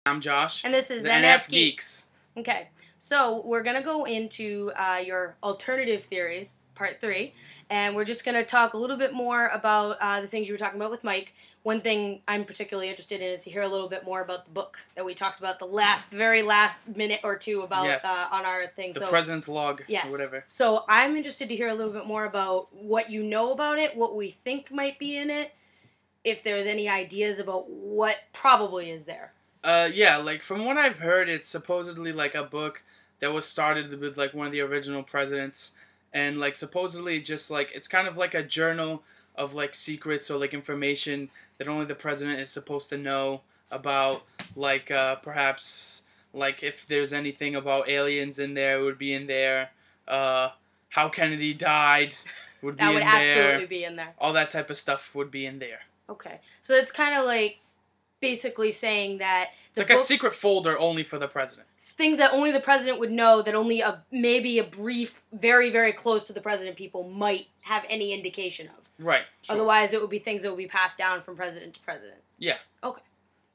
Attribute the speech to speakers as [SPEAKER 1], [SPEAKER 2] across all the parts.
[SPEAKER 1] I'm Josh.
[SPEAKER 2] And this is
[SPEAKER 1] the
[SPEAKER 2] NFGeeks. Okay, so we're going to go into your alternative theories, part 3, and we're just going to talk a little bit more about the things you were talking about with Mike. One thing I'm particularly interested in is to hear a little bit more about the book that we talked about very last minute or two about on our thing.
[SPEAKER 1] The President's Log,
[SPEAKER 2] yes.
[SPEAKER 1] or whatever.
[SPEAKER 2] So I'm interested to hear a little bit more about what you know about it, what we think might be in it, if there's any ideas about what probably is there.
[SPEAKER 1] Yeah, like, from what I've heard, it's supposedly, like, a book that was started with, like, one of the original presidents, and, like, supposedly just, like, it's kind of like a journal of, like, secrets or, like, information that only the president is supposed to know about, like, perhaps, like, if there's anything about aliens in there, it would be in there, how Kennedy died would be in there.
[SPEAKER 2] That would absolutely be in there.
[SPEAKER 1] All that type of stuff would be in there.
[SPEAKER 2] Okay, so it's kind of like basically saying that
[SPEAKER 1] it's like a secret folder only for the president.
[SPEAKER 2] Things that only the president would know, that only maybe a brief, very, very close to the president people might have any indication of.
[SPEAKER 1] Right.
[SPEAKER 2] Sure. Otherwise, it would be things that would be passed down from president to president.
[SPEAKER 1] Yeah.
[SPEAKER 2] Okay.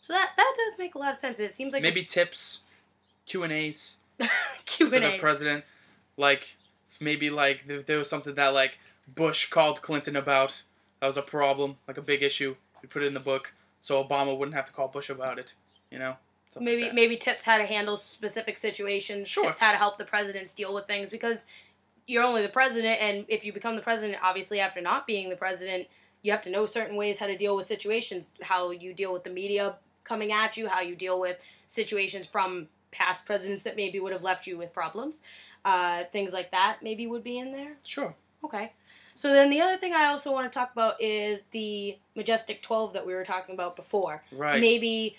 [SPEAKER 2] So that does make a lot of sense. It seems like
[SPEAKER 1] maybe tips, Q&As
[SPEAKER 2] Q&A
[SPEAKER 1] for the president. Like, maybe, like, if there was something that, like, Bush called Clinton about, that was a problem, like a big issue, we put it in the book. So Obama wouldn't have to call Bush about it, you know?
[SPEAKER 2] Maybe tips how to handle specific situations,
[SPEAKER 1] sure.
[SPEAKER 2] Tips how to help the presidents deal with things, because you're only the president, and if you become the president, obviously after not being the president, you have to know certain ways how to deal with situations, how you deal with the media coming at you, how you deal with situations from past presidents that maybe would have left you with problems. Things like that maybe would be in there?
[SPEAKER 1] Sure.
[SPEAKER 2] Okay. So then the other thing I also want to talk about is the Majestic 12 that we were talking about before.
[SPEAKER 1] Right.
[SPEAKER 2] Maybe,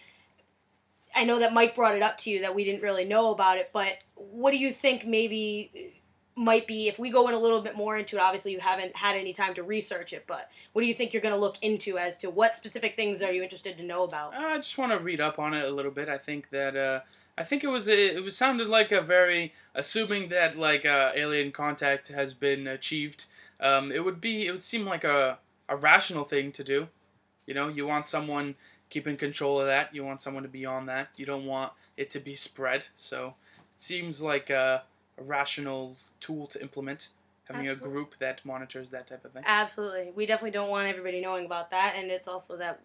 [SPEAKER 2] I know that Mike brought it up to you that we didn't really know about it, but what do you think maybe might be, if we go in a little bit more into it, obviously you haven't had any time to research it, but what do you think you're going to look into as to what specific things are you interested to know about?
[SPEAKER 1] I just want to read up on it a little bit. I think that, it sounded like a very, assuming that, like, alien contact has been achieved, it would seem like a rational thing to do. You know, you want someone keeping control of that. You want someone to be on that. You don't want it to be spread. So it seems like a rational tool to implement, having a group that monitors that type of thing.
[SPEAKER 2] Absolutely. We definitely don't want everybody knowing about that, and it's also that,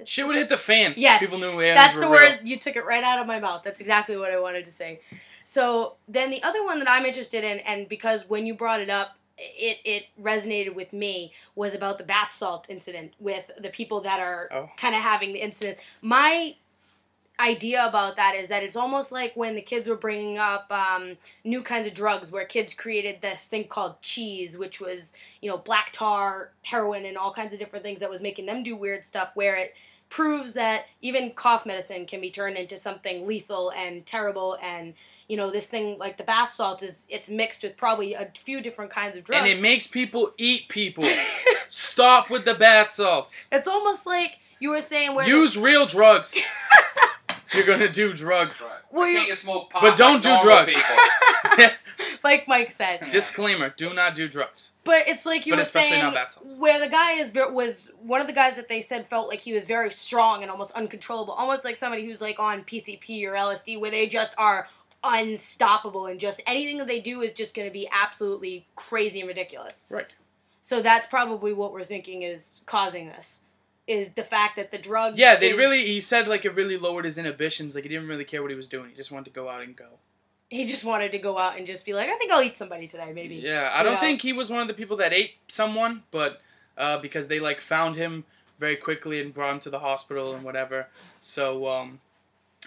[SPEAKER 1] shit would hit the fan.
[SPEAKER 2] Yes,
[SPEAKER 1] people knew aliens
[SPEAKER 2] that's
[SPEAKER 1] were
[SPEAKER 2] the
[SPEAKER 1] real.
[SPEAKER 2] word. You took it right out of my mouth. That's exactly what I wanted to say. So then the other one that I'm interested in, and because when you brought it up, it resonated with me, was about the bath salt incident with the people that are kind of having the incident. My idea about that is that it's almost like when the kids were bringing up new kinds of drugs, where kids created this thing called cheese, which was, black tar, heroin, and all kinds of different things that was making them do weird stuff, where it proves that even cough medicine can be turned into something lethal and terrible, and this thing like the bath salts it's mixed with probably a few different kinds of drugs,
[SPEAKER 1] and it makes people eat people. Stop with the bath salts.
[SPEAKER 2] It's almost like you were saying where
[SPEAKER 1] use real drugs. If you're gonna do drugs,
[SPEAKER 3] well, you smoke pot,
[SPEAKER 1] but don't do drugs.
[SPEAKER 2] Like Mike said.
[SPEAKER 1] Disclaimer: do not do drugs.
[SPEAKER 2] But it's like you were saying,
[SPEAKER 1] not bath salts.
[SPEAKER 2] Where the guy was one of the guys that they said felt like he was very strong and almost uncontrollable, almost like somebody who's like on PCP or LSD, where they just are unstoppable, and just anything that they do is just going to be absolutely crazy and ridiculous.
[SPEAKER 1] Right.
[SPEAKER 2] So that's probably what we're thinking is causing this, is the fact that the drug.
[SPEAKER 1] Yeah, he said, like, it really lowered his inhibitions. Like, he didn't really care what he was doing. He just wanted to go out and go.
[SPEAKER 2] He just wanted to go out and just be like, I think I'll eat somebody today, maybe.
[SPEAKER 1] Yeah, I don't think he was one of the people that ate someone, but because they, like, found him very quickly and brought him to the hospital and whatever. So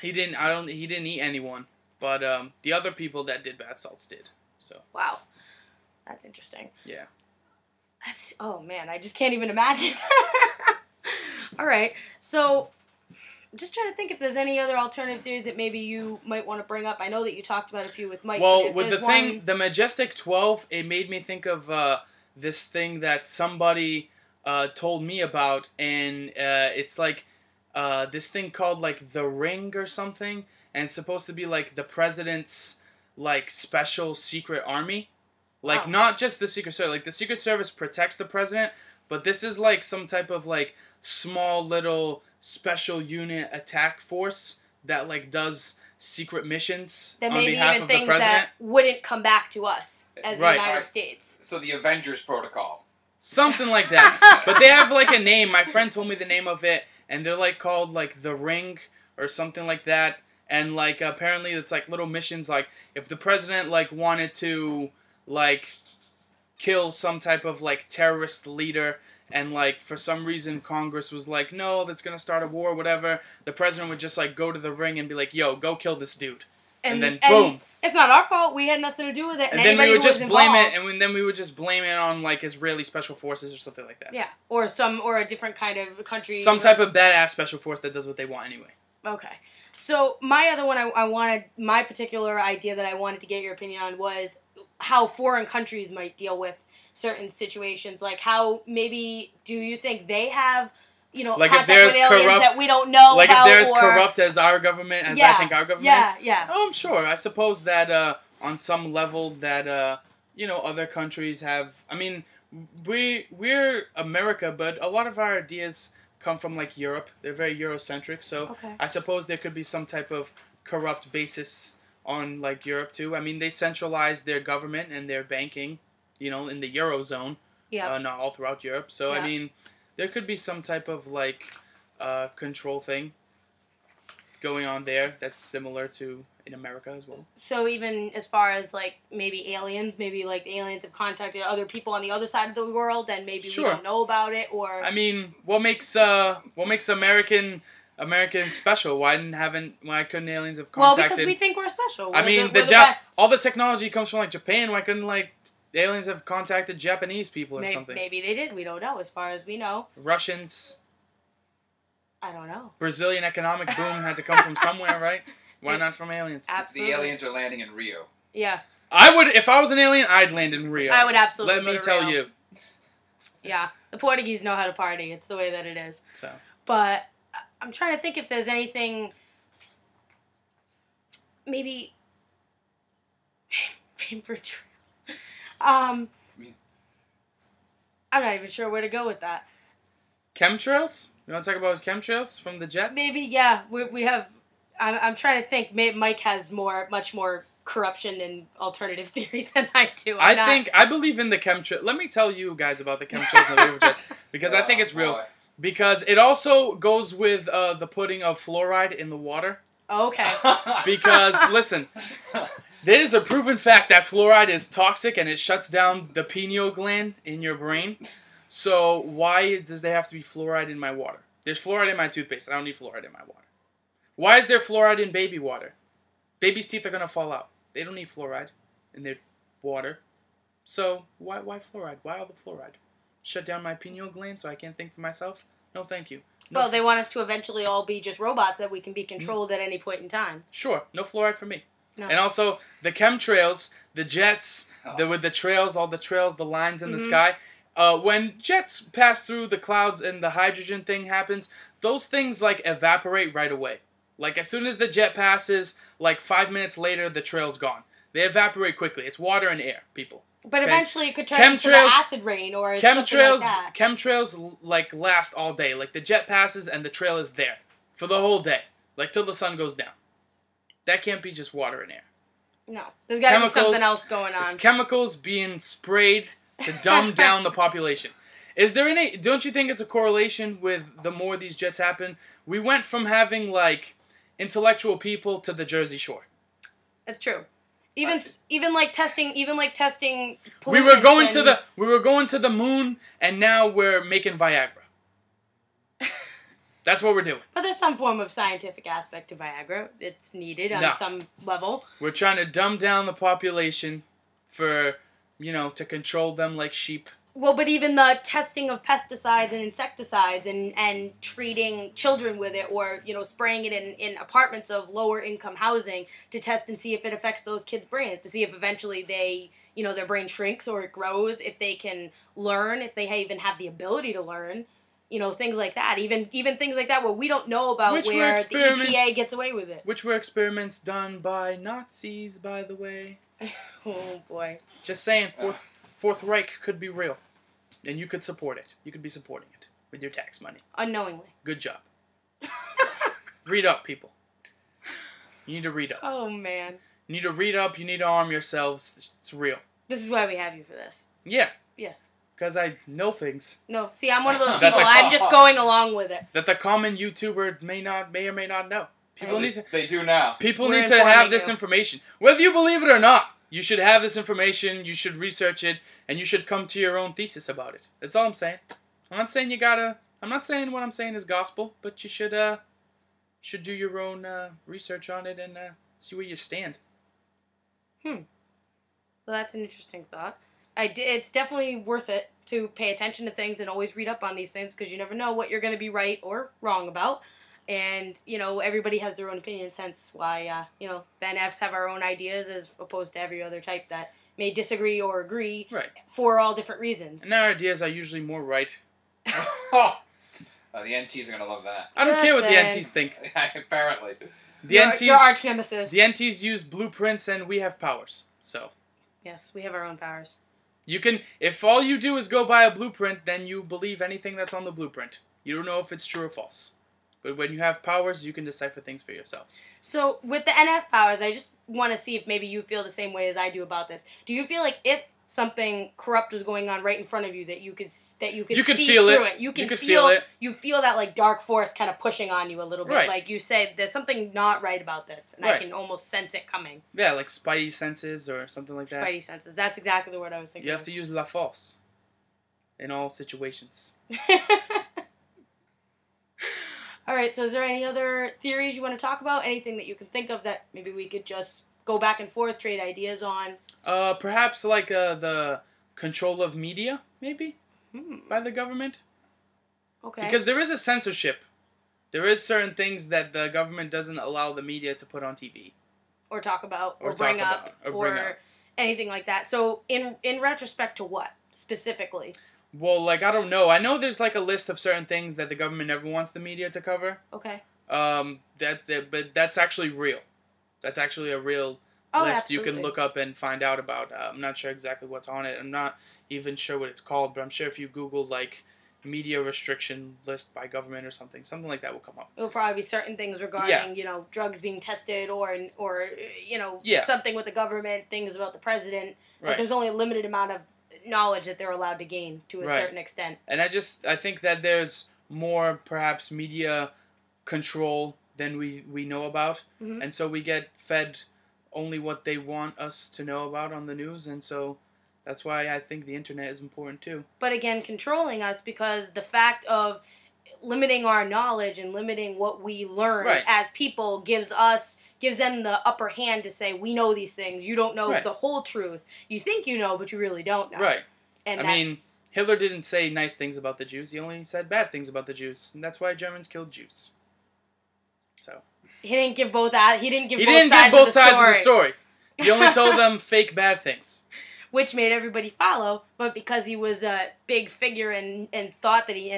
[SPEAKER 1] he didn't eat anyone, but the other people that did bath salts did. So
[SPEAKER 2] wow, that's interesting.
[SPEAKER 1] Yeah.
[SPEAKER 2] Oh man, I just can't even imagine. All right, so I'm just trying to think if there's any other alternative theories that maybe you might want to bring up. I know that you talked about a few with Mike.
[SPEAKER 1] Well, with the Majestic 12, it made me think of this thing that somebody told me about, and it's like this thing called, like, the Ring or something, and it's supposed to be, like, the president's, like, special secret army. Like, not just the Secret Service. Like, the Secret Service protects the president, but this is, like, some type of, like, small little special unit attack force that like does secret missions
[SPEAKER 2] That
[SPEAKER 1] on
[SPEAKER 2] maybe
[SPEAKER 1] behalf
[SPEAKER 2] even
[SPEAKER 1] of the
[SPEAKER 2] things
[SPEAKER 1] president.
[SPEAKER 2] that wouldn't come back to us as the
[SPEAKER 1] Right.
[SPEAKER 2] United States.
[SPEAKER 3] So the Avengers Protocol.
[SPEAKER 1] Something like that. But they have like a name. My friend told me the name of it, and they're like called like the Ring or something like that. And like apparently it's like little missions. Like if the president like wanted to like kill some type of like terrorist leader, and like for some reason Congress was like, no, that's gonna start a war, whatever. The president would just like go to the Ring and be like, yo, go kill this dude, and then boom.
[SPEAKER 2] It's not our fault. We had nothing to do with it.
[SPEAKER 1] And then we would just blame it,
[SPEAKER 2] involved,
[SPEAKER 1] and then we would just blame it on like Israeli special forces or something like that.
[SPEAKER 2] yeah, or a different kind of country.
[SPEAKER 1] Some type of badass special force that does what they want anyway.
[SPEAKER 2] Okay. So my other one, I wanted, my particular idea that I wanted to get your opinion on was how foreign countries might deal with certain situations. Like how maybe do you think they have, you know,
[SPEAKER 1] like
[SPEAKER 2] contact with aliens that we don't know
[SPEAKER 1] like
[SPEAKER 2] about?
[SPEAKER 1] Like if they're as corrupt as our government, as I think our government is?
[SPEAKER 2] Yeah.
[SPEAKER 1] Oh, I'm sure. I suppose that on some level that, you know, other countries have... I mean, we're America, but a lot of our ideas come from like Europe. They're very Eurocentric, so
[SPEAKER 2] okay.
[SPEAKER 1] I suppose there could be some type of corrupt basis on like Europe too. I mean, they centralize their government and their banking, you know, in the Eurozone. Yeah. Not all throughout Europe. So I mean, there could be some type of like control thing going on there that's similar to in America as well.
[SPEAKER 2] So even as far as like maybe aliens, maybe like the aliens have contacted other people on the other side of the world and maybe we don't know about it, or
[SPEAKER 1] I mean, what makes American special? Why couldn't aliens have contacted?
[SPEAKER 2] Well, because we think we're special.
[SPEAKER 1] I mean,
[SPEAKER 2] we're the best.
[SPEAKER 1] All the technology comes from like Japan. Why couldn't like aliens have contacted Japanese people or something?
[SPEAKER 2] Maybe they did. We don't know. As far as we know,
[SPEAKER 1] Russians.
[SPEAKER 2] I don't know.
[SPEAKER 1] Brazilian economic boom had to come from somewhere, right? Why not from aliens?
[SPEAKER 2] Absolutely.
[SPEAKER 3] The aliens are landing in Rio.
[SPEAKER 2] Yeah.
[SPEAKER 1] I would, if I was an alien, I'd land in Rio.
[SPEAKER 2] I would absolutely.
[SPEAKER 1] Let me tell you.
[SPEAKER 2] Yeah, the Portuguese know how to party. It's the way that it is.
[SPEAKER 1] So.
[SPEAKER 2] But I'm trying to think if there's anything. Maybe. Paper trails. I'm not even sure where to go with that.
[SPEAKER 1] Chemtrails? You want to talk about chemtrails from the jets?
[SPEAKER 2] Maybe, yeah. We have... I'm trying to think. Maybe Mike has much more corruption and alternative theories than I do.
[SPEAKER 1] I believe in the chemtrails. Let me tell you guys about the chemtrails and the paper jets. Because I think it's real.
[SPEAKER 3] Boy.
[SPEAKER 1] Because it also goes with the putting of fluoride in the water.
[SPEAKER 2] Okay.
[SPEAKER 1] Because, listen... It is a proven fact that fluoride is toxic and it shuts down the pineal gland in your brain. So why does there have to be fluoride in my water? There's fluoride in my toothpaste. I don't need fluoride in my water. Why is there fluoride in baby water? Baby's teeth are going to fall out. They don't need fluoride in their water. So why fluoride? Why all the fluoride? Shut down my pineal gland so I can't think for myself? No, thank you. No
[SPEAKER 2] well, they want us to eventually all be just robots that we can be controlled at any point in time.
[SPEAKER 1] Sure. No fluoride for me.
[SPEAKER 2] No.
[SPEAKER 1] And also, the chemtrails, the jets, with the trails, all the trails, the lines in the sky. When jets pass through the clouds and the hydrogen thing happens, those things, like, evaporate right away. Like, as soon as the jet passes, like, 5 minutes later, the trail's gone. They evaporate quickly. It's water and air, people.
[SPEAKER 2] But eventually it could turn into the acid rain or something like that.
[SPEAKER 1] Chemtrails, like, last all day. Like, the jet passes and the trail is there for the whole day. Like, till the sun goes down. That can't be just water and air.
[SPEAKER 2] No. There's got to be something else going on.
[SPEAKER 1] It's chemicals being sprayed to dumb down the population. Is there any... Don't you think it's a correlation with the more these jets happen? We went from having, like, intellectual people to the Jersey Shore.
[SPEAKER 2] That's true. Even testing pollutants.
[SPEAKER 1] We were going to the moon, and now we're making Viagra. That's what we're doing.
[SPEAKER 2] But there's some form of scientific aspect to Viagra. It's needed on some level.
[SPEAKER 1] We're trying to dumb down the population for, you know, to control them like sheep.
[SPEAKER 2] Well, but even the testing of pesticides and insecticides and treating children with it, or, you know, spraying it in apartments of lower income housing to test and see if it affects those kids' brains, to see if eventually they, you know, their brain shrinks or it grows, if they can learn, if they even have the ability to learn. You know, things like that. Even things like that where we don't know about where the EPA gets away with it.
[SPEAKER 1] Which were experiments done by Nazis, by the way.
[SPEAKER 2] Oh, boy.
[SPEAKER 1] Just saying, Fourth Reich could be real. And you could support it. You could be supporting it with your tax money.
[SPEAKER 2] Unknowingly.
[SPEAKER 1] Good job. Read up, people. You need to read up.
[SPEAKER 2] Oh, man.
[SPEAKER 1] You need to read up. You need to arm yourselves. It's real.
[SPEAKER 2] This is why we have you for this.
[SPEAKER 1] Yeah.
[SPEAKER 2] Yes.
[SPEAKER 1] Because I know things.
[SPEAKER 2] No, see, I'm one of those people. I'm just going along with it.
[SPEAKER 1] That the common YouTuber may or may not know.
[SPEAKER 3] They do now.
[SPEAKER 1] People
[SPEAKER 2] We're
[SPEAKER 1] need to have
[SPEAKER 2] informing
[SPEAKER 1] this
[SPEAKER 2] you.
[SPEAKER 1] information. Whether you believe it or not, you should have this information, you should research it, and you should come to your own thesis about it. That's all I'm saying. I'm not saying what I'm saying is gospel, but you should do your own research on it and see where you stand.
[SPEAKER 2] Well, that's an interesting thought. It's definitely worth it to pay attention to things and always read up on these things because you never know what you're going to be right or wrong about. And, everybody has their own opinions, hence why, the NFs have our own ideas as opposed to every other type that may disagree or agree for all different reasons.
[SPEAKER 1] And our ideas are usually more right.
[SPEAKER 3] The NTs are going to love that.
[SPEAKER 1] I don't care what the NTs think.
[SPEAKER 3] Apparently.
[SPEAKER 2] Your arch nemesis.
[SPEAKER 1] The NTs use blueprints and we have powers, so.
[SPEAKER 2] Yes, we have our own powers.
[SPEAKER 1] If all you do is go by a blueprint, then you believe anything that's on the blueprint. You don't know if it's true or false. But when you have powers, you can decipher things for yourselves.
[SPEAKER 2] So, with the NF powers, I just want to see if maybe you feel the same way as I do about this. Do you feel like if something corrupt was going on right in front of you, that you could see
[SPEAKER 1] feel
[SPEAKER 2] through
[SPEAKER 1] it.
[SPEAKER 2] it? You can
[SPEAKER 1] feel it.
[SPEAKER 2] You feel that like dark force kind of pushing on you a little bit.
[SPEAKER 1] Right.
[SPEAKER 2] Like you say, there's something not right about this, and I can almost sense it coming.
[SPEAKER 1] Yeah, like spidey senses or something like that.
[SPEAKER 2] Spidey senses. That's exactly what I was thinking.
[SPEAKER 1] You have to use la force in all situations.
[SPEAKER 2] All right, so is there any other theories you want to talk about? Anything that you can think of that maybe we could just go back and forth, trade ideas on?
[SPEAKER 1] Perhaps like the control of media, maybe, by the government.
[SPEAKER 2] Okay.
[SPEAKER 1] Because there is a censorship. There is certain things that the government doesn't allow the media to put on TV.
[SPEAKER 2] Or talk about, or
[SPEAKER 1] talk
[SPEAKER 2] bring up,
[SPEAKER 1] about, or bring
[SPEAKER 2] or
[SPEAKER 1] up.
[SPEAKER 2] anything like that. So in retrospect to what, specifically?
[SPEAKER 1] Well, like, I don't know. I know there's, like, a list of certain things that the government never wants the media to cover.
[SPEAKER 2] Okay.
[SPEAKER 1] That's it, but that's actually real. That's actually a real list
[SPEAKER 2] absolutely.
[SPEAKER 1] you can look up and find out about. I'm not sure exactly what's on it. I'm not even sure what it's called, but I'm sure if you Google, like, media restriction list by government or something like that will come up.
[SPEAKER 2] It'll probably be certain things regarding, drugs being tested or something with the government, things about the president. Like, there's only a limited amount of knowledge that they're allowed to gain to a certain extent.
[SPEAKER 1] And I think that there's more perhaps media control than we know about, and so we get fed only what they want us to know about on the news, and so that's why I think the internet is important too.
[SPEAKER 2] But again, controlling us, because the fact of limiting our knowledge and limiting what we learn as people gives them the upper hand to say, we know these things. You don't know the whole truth. You think you know, but you really don't know.
[SPEAKER 1] Right.
[SPEAKER 2] And
[SPEAKER 1] I mean, Hitler didn't say nice things about the Jews. He only said bad things about the Jews. And that's why Germans killed Jews. So.
[SPEAKER 2] He didn't give both sides of the story.
[SPEAKER 1] He only told them fake bad things.
[SPEAKER 2] Which made everybody follow, but because he was a big figure and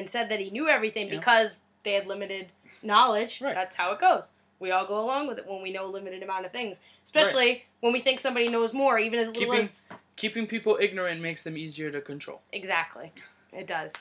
[SPEAKER 2] said that he knew everything because they had limited knowledge, that's how it goes. We all go along with it when we know a limited amount of things. Especially when we think somebody knows more, even as little as...
[SPEAKER 1] Keeping people ignorant makes them easier to control.
[SPEAKER 2] Exactly. It does.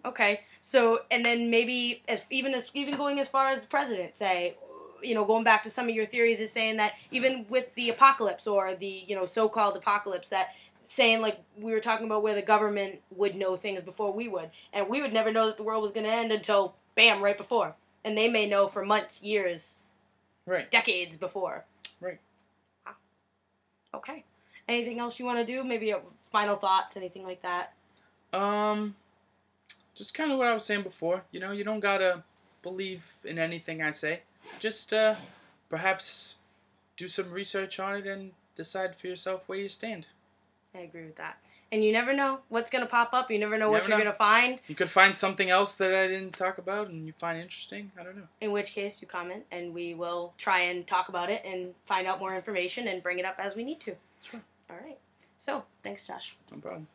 [SPEAKER 2] Okay. So, and then maybe even going as far as the president, say, going back to some of your theories, is saying that even with the apocalypse or the, so-called apocalypse, that saying, like, we were talking about where the government would know things before we would. And we would never know that the world was going to end until, bam, right before. And they may know for months, years, decades before.
[SPEAKER 1] Right.
[SPEAKER 2] Wow. Okay. Anything else you want to do? Maybe final thoughts, anything like that?
[SPEAKER 1] Just kind of what I was saying before. You don't gotta believe in anything I say. Just perhaps do some research on it and decide for yourself where you stand.
[SPEAKER 2] I agree with that. And you never know what's going to pop up. You never know what you're going to find.
[SPEAKER 1] You could find something else that I didn't talk about and you find interesting. I don't know.
[SPEAKER 2] In which case, you comment, and we will try and talk about it and find out more information and bring it up as we need to.
[SPEAKER 1] Sure.
[SPEAKER 2] All right. So, thanks, Josh.
[SPEAKER 1] No problem.